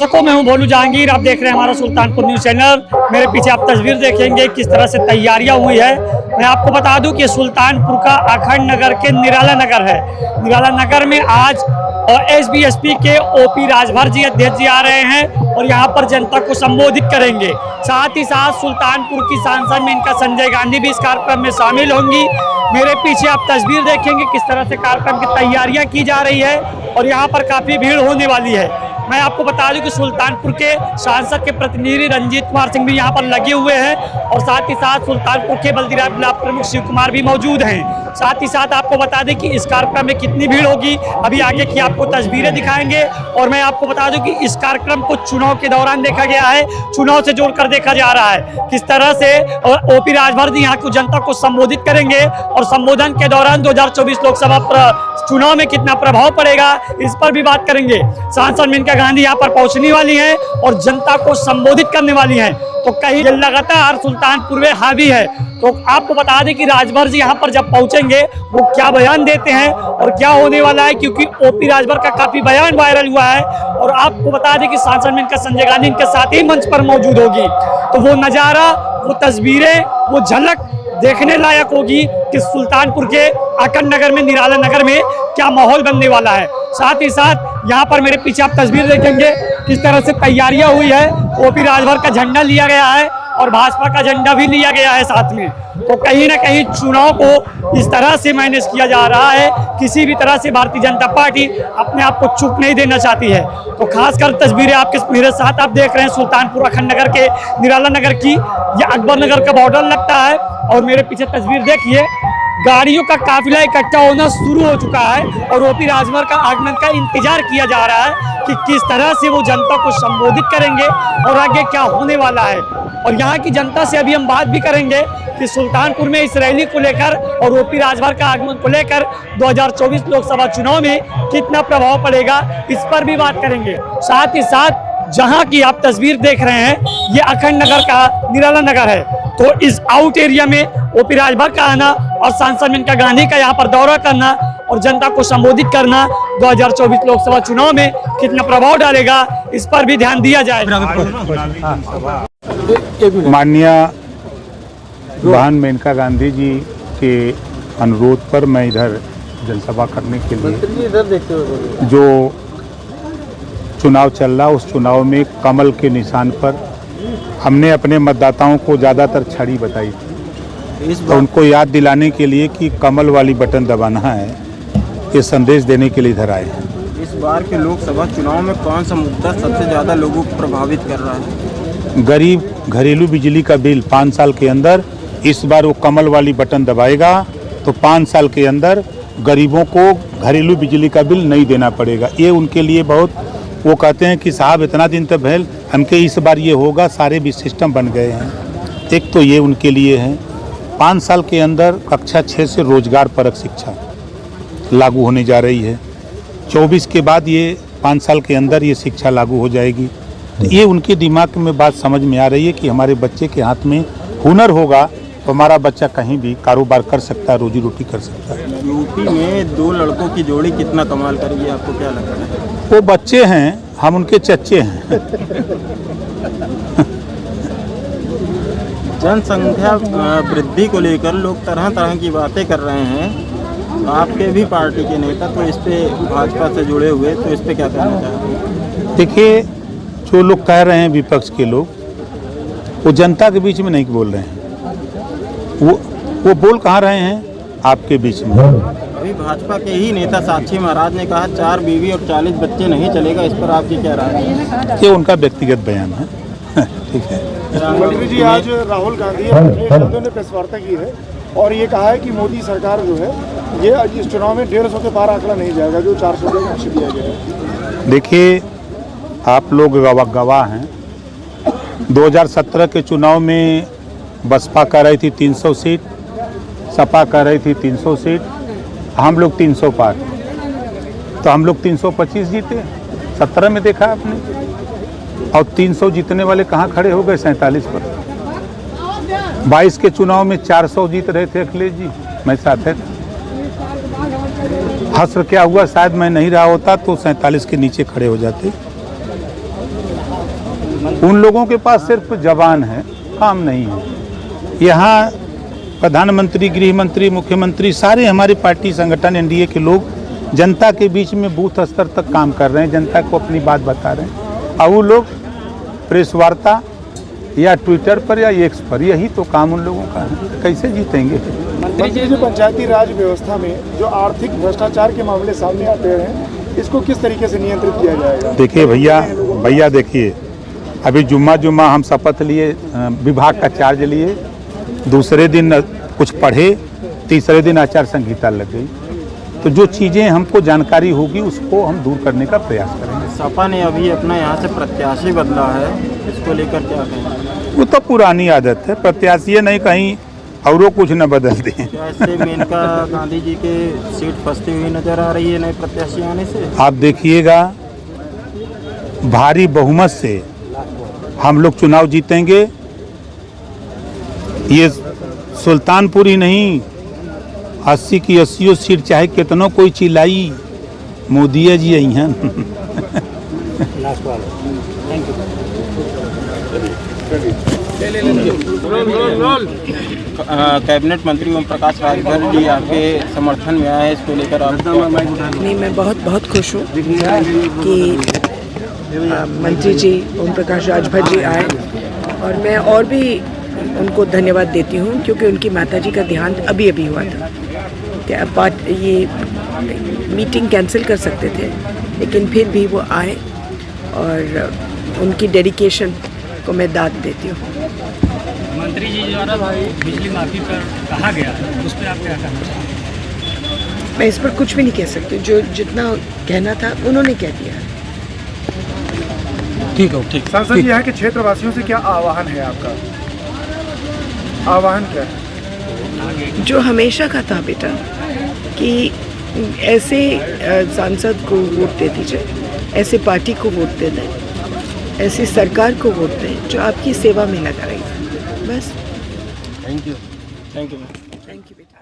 दर्शकों, मैं हूं भोलू जहांगीर। आप देख रहे हैं हमारा सुल्तानपुर न्यूज़ चैनल। मेरे पीछे आप तस्वीर देखेंगे किस तरह से तैयारियां हुई है। मैं आपको बता दूं कि सुल्तानपुर का अखंड नगर के निराला नगर है। निराला नगर में आज एसबीएसपी के ओपी राजभर जी अध्यक्ष जी आ रहे हैं और यहां पर जनता को संबोधित करेंगे। साथ ही साथ सुल्तानपुर की सांसद मेनका संजय गांधी भी इस कार्यक्रम में शामिल होंगी। मेरे पीछे आप तस्वीर देखेंगे किस तरह से कार्यक्रम की तैयारियां की जा रही है और यहाँ पर काफ़ी भीड़ होने वाली है। मैं आपको बता दूं कि सुल्तानपुर के सांसद के प्रतिनिधि रंजीत कुमार सिंह भी यहाँ पर लगे हुए हैं और साथ ही साथ सुल्तानपुर के बल्दीराज ब्लॉक प्रमुख शिव कुमार भी मौजूद हैं। साथ ही साथ आपको बता दें कि इस कार्यक्रम में कितनी भीड़ होगी अभी आगे की आपको तस्वीरें दिखाएंगे। और मैं आपको बता दूं कि इस कार्यक्रम को चुनाव के दौरान देखा गया है, चुनाव से जोड़कर देखा जा रहा है किस तरह से ओपी राजभर जी यहाँ की जनता को संबोधित करेंगे और संबोधन के दौरान 2024 लोकसभा चुनाव में कितना प्रभाव पड़ेगा इस पर भी बात करेंगे। सांसद मेनका गांधी यहाँ पर पहुंचने वाली हैं और जनता को संबोधित करने वाली हैं। तो कहीं लगातार सुल्तानपुर में हावी है। तो आपको बता दें कि राजभर जी यहाँ पर जब पहुंचेंगे वो क्या बयान देते हैं और क्या होने वाला है, क्योंकि ओपी राजभर का काफी बयान वायरल हुआ है। और आपको बता दें कि सांसद मेनका संजय गांधी इनके साथ ही मंच पर मौजूद होगी। तो वो नज़ारा, वो तस्वीरें, वो झलक देखने लायक होगी कि सुल्तानपुर के अखंड नगर में, निराला नगर में क्या माहौल बनने वाला है। साथ ही साथ यहाँ पर मेरे पीछे आप तस्वीर देखेंगे किस तरह से तैयारियां हुई है। ओपी राजभर का झंडा लिया गया है और भाजपा का झंडा भी लिया गया है साथ में। तो कहीं ना कहीं चुनाव को इस तरह से मैनेज किया जा रहा है, किसी भी तरह से भारतीय जनता पार्टी अपने आप को चूक नहीं देना चाहती है। तो खासकर तस्वीरें आपके मेरे साथ आप देख रहे हैं सुल्तानपुर अखंड नगर के निराला नगर की। यह अकबर नगर का बॉर्डर लगता है और मेरे पीछे तस्वीर देखिए, गाड़ियों का काफिला इकट्ठा होना शुरू हो चुका है और ओपी राजभर का आगमन का इंतजार किया जा रहा है कि किस तरह से वो जनता को संबोधित करेंगे और आगे क्या होने वाला है। और यहाँ की जनता से अभी हम बात भी करेंगे कि सुल्तानपुर में इस रैली को लेकर और ओपी राजभर का आगमन को लेकर 2024 लोकसभा चुनाव में कितना प्रभाव पड़ेगा इस पर भी बात करेंगे। साथ ही साथ जहाँ की आप तस्वीर देख रहे हैं ये अखंड नगर का निराला नगर है। तो इस आउट एरिया में ओपी राजभर का आना और सांसद मेनका गांधी का यहाँ पर दौरा करना और जनता को संबोधित करना 2024 लोकसभा चुनाव में कितना प्रभाव डालेगा इस पर भी ध्यान दिया जाए। माननीय बहन मेनका गांधी जी के अनुरोध पर मैं इधर जनसभा करने के लिए जो चुनाव चल रहा उस चुनाव में कमल के निशान पर हमने अपने मतदाताओं को ज़्यादातर छड़ी बताई थी। तो उनको याद दिलाने के लिए कि कमल वाली बटन दबाना है, ये संदेश देने के लिए इधर आए हैं। इस बार के लोकसभा चुनाव में कौन सा मुद्दा सबसे ज़्यादा लोगों को प्रभावित कर रहा है? गरीब घरेलू बिजली का बिल 5 साल के अंदर, इस बार वो कमल वाली बटन दबाएगा तो 5 साल के अंदर गरीबों को घरेलू बिजली का बिल नहीं देना पड़ेगा। ये उनके लिए बहुत, वो कहते हैं कि साहब इतना दिन तक भैल हमके इस बार ये होगा, सारे भी सिस्टम बन गए हैं। एक तो ये उनके लिए है। 5 साल के अंदर कक्षा 6 से रोजगार परक शिक्षा लागू होने जा रही है। 24 के बाद ये 5 साल के अंदर ये शिक्षा लागू हो जाएगी। तो ये उनके दिमाग में बात समझ में आ रही है कि हमारे बच्चे के हाथ में हुनर होगा तो हमारा बच्चा कहीं भी कारोबार कर सकता है, रोजी रोटी कर सकता है। यूपी में 2 लड़कों की जोड़ी कितना कमाल करेगी, आपको क्या लगता है? वो बच्चे हैं, हम उनके चच्चे हैं। जनसंख्या वृद्धि को लेकर लोग तरह तरह की बातें कर रहे हैं। आपके भी पार्टी के नेता तो इस पे भाजपा से जुड़े हुए, तो इस पे क्या कहना चाहते हैं? देखिए, जो लोग कह रहे हैं विपक्ष के लोग, वो जनता के बीच में नहीं बोल रहे हैं। वो बोल कहाँ रहे हैं? आपके बीच में। अभी भाजपा के ही नेता साक्षी महाराज ने कहा 4 बीवी और 40 बच्चे नहीं चलेगा, इस पर आपकी क्या राय है? ये उनका व्यक्तिगत बयान है। ठीक है जी, आज राहुल गांधी ने प्रेस वार्ता की है और ये कहा है कि मोदी सरकार जो है ये इस चुनाव में 150 के पार आंकड़ा नहीं जाएगा, जो 400 का लक्ष्य दिया गया है। देखिए, आप लोग गवाह हैं। 2017 के चुनाव में बसपा कर रही थी 300 सीट, सपा कर रही थी 300 सीट, हम लोग 300 पार, तो हम लोग 325 जीते। 17 में देखा आपने, और 300 जीतने वाले कहाँ खड़े हो गए? 47 पर। 22 के चुनाव में 400 जीत रहे थे अखिलेश जी, मैं साथ था। हस्र क्या हुआ, शायद मैं नहीं रहा होता तो 47 के नीचे खड़े हो जाते। उन लोगों के पास सिर्फ जबान है, काम नहीं है। यहाँ प्रधानमंत्री, गृह मंत्री, मुख्यमंत्री सारे हमारे पार्टी संगठन एनडीए के लोग जनता के बीच में बूथ स्तर तक काम कर रहे हैं, जनता को अपनी बात बता रहे हैं। और वो लोग प्रेस वार्ता या ट्विटर पर या एक्स पर, यही तो काम उन लोगों का है। कैसे जीतेंगे? मंत्री जी, पंचायती राज व्यवस्था में जो आर्थिक भ्रष्टाचार के मामले सामने आते हैं, इसको किस तरीके से नियंत्रित किया जाएगा? देखिए भैया देखिए, अभी जुम्मा हम शपथ लिए, विभाग का चार्ज लिए, दूसरे दिन कुछ पढ़े, तीसरे दिन आचार संहिता लग गई। तो जो चीज़ें हमको जानकारी होगी उसको हम दूर करने का प्रयास करेंगे। सपा ने अभी अपना यहाँ से प्रत्याशी बदला है, इसको लेकर क्या कहें? वो तो पुरानी आदत है, प्रत्याशी नहीं कहीं औरों कुछ न बदल दें। क्या इससे मेनका गांधी जी के सीट फंसती हुई नजर आ रही है नए प्रत्याशी आने से? आप देखिएगा, भारी बहुमत से हम लोग चुनाव जीतेंगे। ये सुल्तानपुर ही नहीं, 80 की 80 सीट चाहे कितनों कोई चिल्लाई, मोदी जी आई हैं। कैबिनेट मंत्री ओम प्रकाश राजभर जी आपके समर्थन में आए हैं, इसको लेकर आप? नहीं, मैं बहुत खुश हूँ कि मंत्री जी ओम प्रकाश राजभर जी आए, और मैं और भी उनको धन्यवाद देती हूँ क्योंकि उनकी माताजी का देहांत अभी हुआ था। ये मीटिंग कैंसिल कर सकते थे, लेकिन फिर भी वो आए, और उनकी डेडिकेशन को मैं दाद देती हूँ। मंत्री जी द्वारा बिजली माफी पर कहा गया है, उस पर आप क्या कहना चाहेंगे? मैं इस पर कुछ भी नहीं कह सकती, जो जितना कहना था उन्होंने कह दिया। ठीक। सांसद जी, यहाँ के क्षेत्रवासियों से क्या आह्वान है आपका? आह्वान क्या है? जो हमेशा का था बेटा, कि ऐसे सांसद को वोट दे दीजिए, ऐसे पार्टी को वोट दे दें, ऐसी सरकार को वोट दें जो आपकी सेवा में लगा रही है। बस। थैंक यू थैंक यू बेटा।